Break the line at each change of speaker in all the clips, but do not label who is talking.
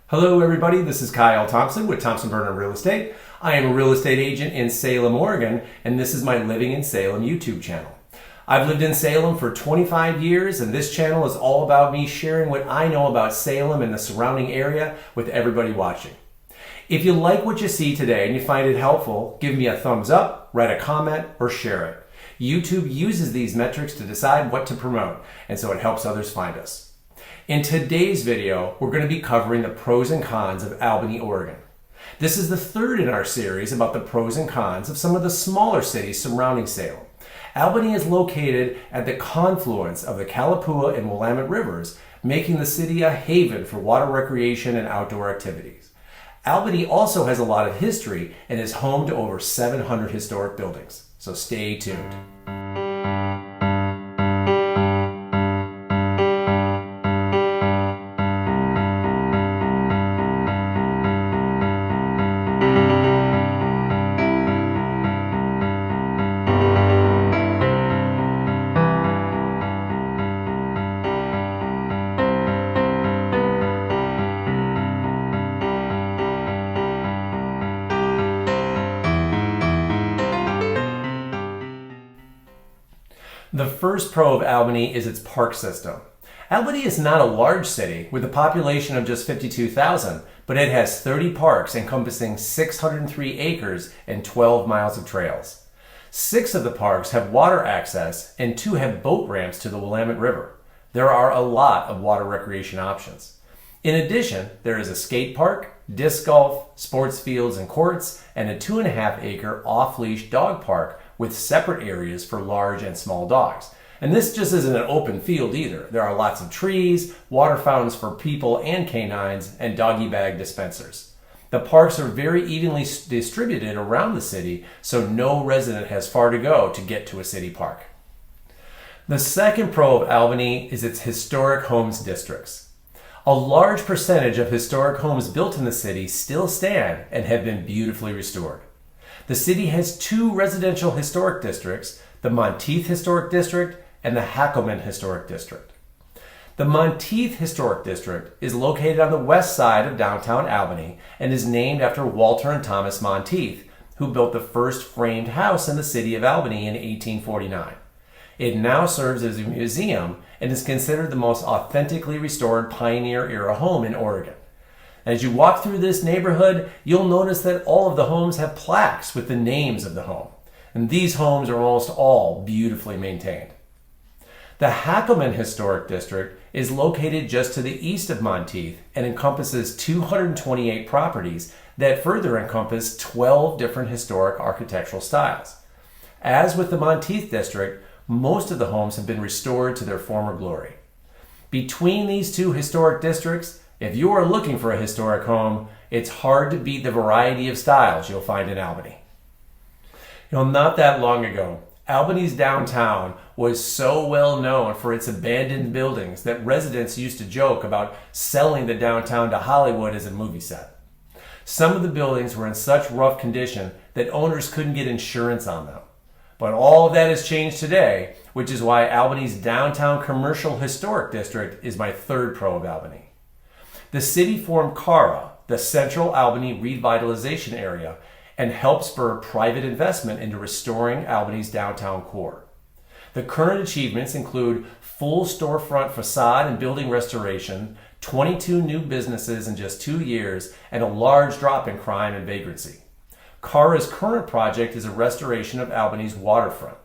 Hello everybody, this is Kyle Tomson with Tomson Burnham Real Estate. I am a real estate agent in Salem, Oregon, and this is my Living in Salem YouTube channel. I've lived in Salem for 25 years, and this channel is all about me sharing what I know about Salem and the surrounding area with everybody watching. If you like what you see today and you find it helpful, give me a thumbs up, write a comment, or share it. YouTube uses these metrics to decide what to promote, and so it helps others find us. In today's video, we're going to be covering the pros and cons of Albany, Oregon. This is the third in our series about the pros and cons of some of the smaller cities surrounding Salem. Albany is located at the confluence of the Kalapua and Willamette rivers, making the city a haven for water recreation and outdoor activities. Albany also has a lot of history and is home to over 700 historic buildings. So stay tuned. The first pro of Albany is its park system. Albany is not a large city with a population of just 52,000, but it has 30 parks encompassing 603 acres and 12 miles of trails. 6 of the parks have water access and 2 have boat ramps to the Willamette River. There are a lot of water recreation options. In addition, there is a skate park, disc golf, sports fields and courts, and a 2.5-acre off-leash dog park with separate areas for large and small dogs. And this just isn't an open field either. There are lots of trees, water fountains for people and canines, and doggy bag dispensers. The parks are very evenly distributed around the city, so no resident has far to go to get to a city park. The second pro of Albany is its historic homes districts. A large percentage of historic homes built in the city still stand and have been beautifully restored. The city has 2 residential historic districts, the Monteith Historic District and the Hackleman Historic District. The Monteith Historic District is located on the west side of downtown Albany and is named after Walter and Thomas Monteith, who built the first framed house in the city of Albany in 1849. It now serves as a museum and is considered the most authentically restored pioneer-era home in Oregon. As you walk through this neighborhood, you'll notice that all of the homes have plaques with the names of the home. And these homes are almost all beautifully maintained. The Hackleman Historic District is located just to the east of Monteith and encompasses 228 properties that further encompass 12 different historic architectural styles. As with the Monteith District, most of the homes have been restored to their former glory. Between these 2 historic districts, if you are looking for a historic home, it's hard to beat the variety of styles you'll find in Albany. Not that long ago, Albany's downtown was so well known for its abandoned buildings that residents used to joke about selling the downtown to Hollywood as a movie set. Some of the buildings were in such rough condition that owners couldn't get insurance on them. But all of that has changed today, which is why Albany's downtown commercial historic district is my third pro of Albany. The city formed CARA, the Central Albany Revitalization Area, and helped spur private investment into restoring Albany's downtown core. The current achievements include full storefront facade and building restoration, 22 new businesses in just 2 years, and a large drop in crime and vagrancy. CARA's current project is a restoration of Albany's waterfront.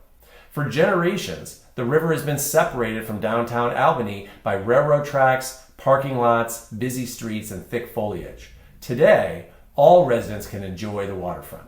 For generations, the river has been separated from downtown Albany by railroad tracks, parking lots, busy streets, and thick foliage. Today, all residents can enjoy the waterfront.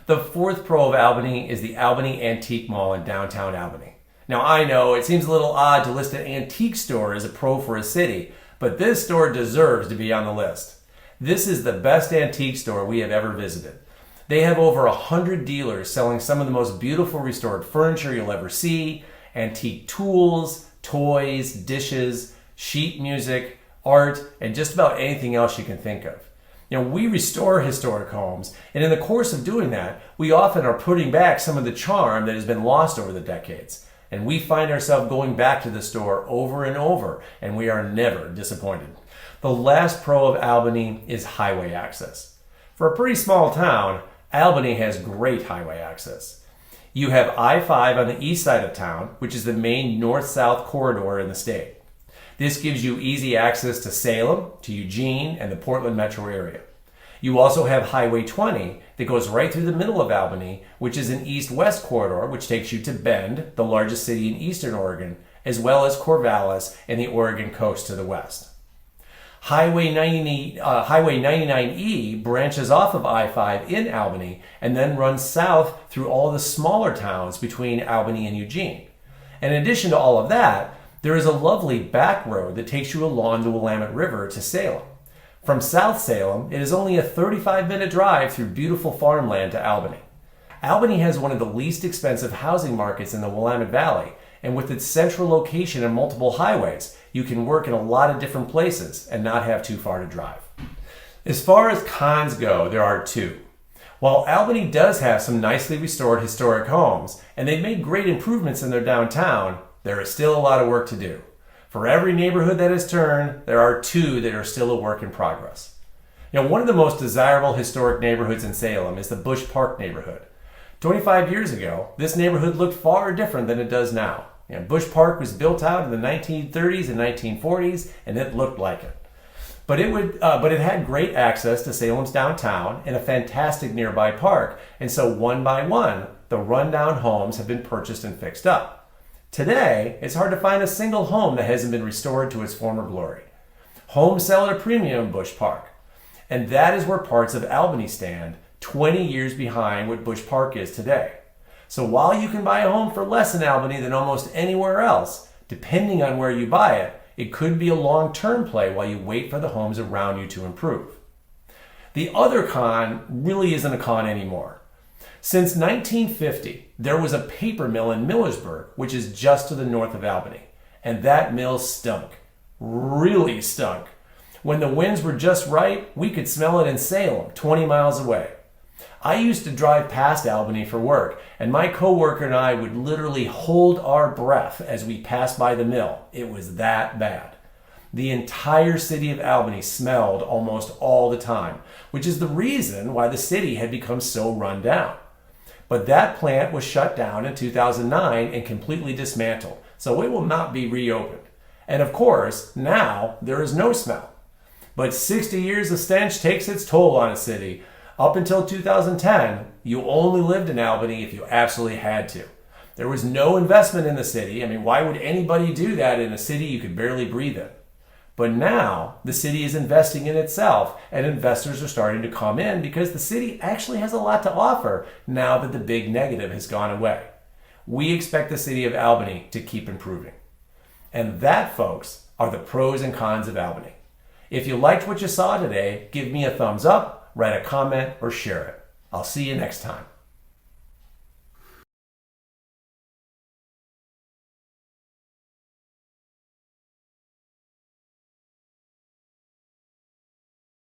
The fourth pro of Albany is the Albany Antique Mall in downtown Albany. Now I know it seems a little odd to list an antique store as a pro for a city, but this store deserves to be on the list. This is the best antique store we have ever visited. They have over 100 dealers selling some of the most beautiful restored furniture you'll ever see, antique tools, toys, dishes, sheet music, art, and just about anything else you can think of. We restore historic homes, and in the course of doing that, we often are putting back some of the charm that has been lost over the decades. And we find ourselves going back to the store over and over, and we are never disappointed. The last pro of Albany is highway access. For a pretty small town, Albany has great highway access. You have I-5 on the east side of town, which is the main north-south corridor in the state. This gives you easy access to Salem, to Eugene, and the Portland metro area. You also have Highway 20 that goes right through the middle of Albany, which is an east-west corridor, which takes you to Bend, the largest city in eastern Oregon, as well as Corvallis and the Oregon coast to the west. Highway 99E branches off of I-5 in Albany and then runs south through all the smaller towns between Albany and Eugene. And in addition to all of that, there is a lovely back road that takes you along the Willamette River to Salem. From South Salem, it is only a 35-minute drive through beautiful farmland to Albany. Albany has one of the least expensive housing markets in the Willamette Valley, and with its central location and multiple highways, you can work in a lot of different places and not have too far to drive. As far as cons go, there are two. While Albany does have some nicely restored historic homes, and they've made great improvements in their downtown, there is still a lot of work to do. For every neighborhood that is turned, there are two that are still a work in progress. One of the most desirable historic neighborhoods in Salem is the Bush Park neighborhood. 25 years ago, this neighborhood looked far different than it does now. Bush Park was built out in the 1930s and 1940s, and it looked like it. But it had great access to Salem's downtown and a fantastic nearby park, and so one by one, the rundown homes have been purchased and fixed up. Today, it's hard to find a single home that hasn't been restored to its former glory. Homes sell at a premium in Bush Park, and that is where parts of Albany stand, 20 years behind what Bush Park is today. So while you can buy a home for less in Albany than almost anywhere else, depending on where you buy it, it could be a long-term play while you wait for the homes around you to improve. The other con really isn't a con anymore. Since 1950, there was a paper mill in Millersburg, which is just to the north of Albany, and that mill stunk. Really stunk. When the winds were just right, we could smell it in Salem, 20 miles away. I used to drive past Albany for work, and my coworker and I would literally hold our breath as we passed by the mill. It was that bad. The entire city of Albany smelled almost all the time, which is the reason why the city had become so run down. But that plant was shut down in 2009 and completely dismantled, so it will not be reopened. And of course, now there is no smell. But 60 years of stench takes its toll on a city. Up until 2010, you only lived in Albany if you absolutely had to. There was no investment in the city. Why would anybody do that in a city you could barely breathe in? But now the city is investing in itself, and investors are starting to come in because the city actually has a lot to offer now that the big negative has gone away. We expect the city of Albany to keep improving. And that, folks, are the pros and cons of Albany. If you liked what you saw today, give me a thumbs up, write a comment, or share it. I'll see you next time.